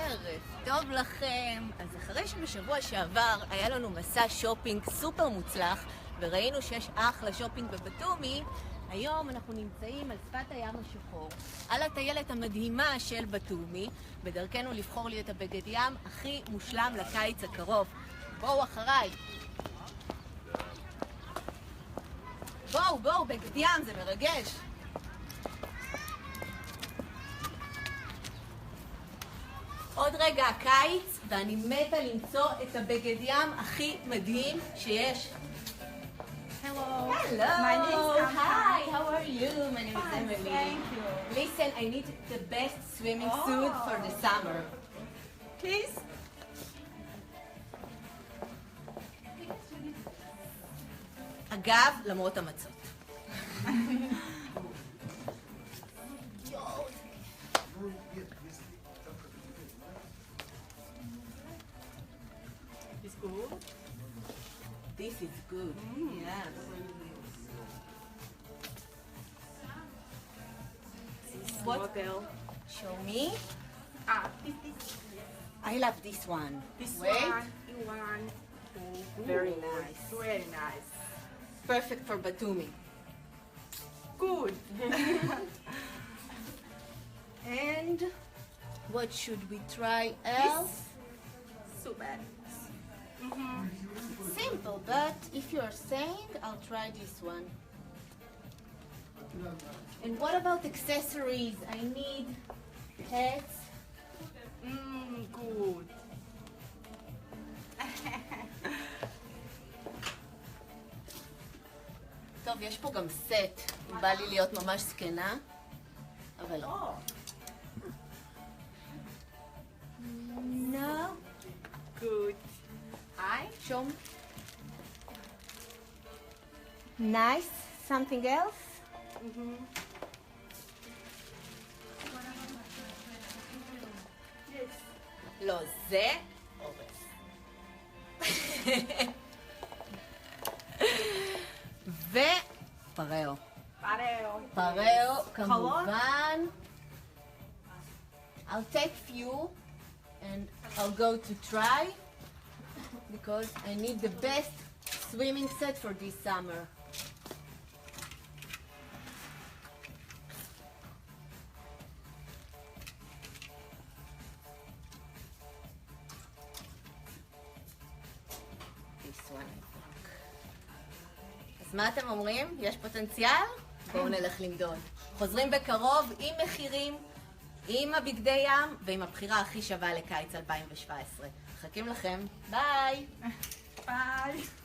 ערב טוב לכם. אז אחרי שבשבוע שעבר היה לנו מסע שופינג סופר מוצלח וראינו שיש אחלה שופינג בבטומי, היום אנחנו נמצאים על שפת הים השחור, על הטיילת המדהימה של בטומי, בדרכנו לבחור לי את הבגד ים הכי מושלם לקיץ הקרוב. בואו אחריי. בואו, בגד ים, זה מרגש. עוד רגע הקיץ, ואני מתה למצוא את הבגד ים הכי מדהים שיש. Hello. Hello. My name is Sam. Hi, how are you? My name is Fine, Emily. thank you. Listen, I need the best swimming suit for the summer. Please. אגב, למרות המצות. It's good. This is good. Yes. What? Model. Show me. This. I love this one. This Wait. one. You want. Very nice. Very nice. Perfect for Batumi. Good. And what should we try else? Super. Simple, but if you are saying, I'll try this one. And what about accessories? I need hats. Good. טוב, יש פה גם סט. בא לי להיות ממש זקנה, אבל לא. No. Good. Hi, show me. Nice. Something else? Yes. לא, זה אורס. ופרעו. Pareo. פרעו, כמובן. I'll take few and I'll go to try because I need the best swimming set for this summer. This one, I think. אז מה אתם אומרים? יש פוטנציאל? בואו נלך למדוד. חוזרים בקרוב עם מחירים, עם הבגדי ים ועם הבחירה הכי שווה לקיץ 2017. מחכים לכם. ביי! Bye.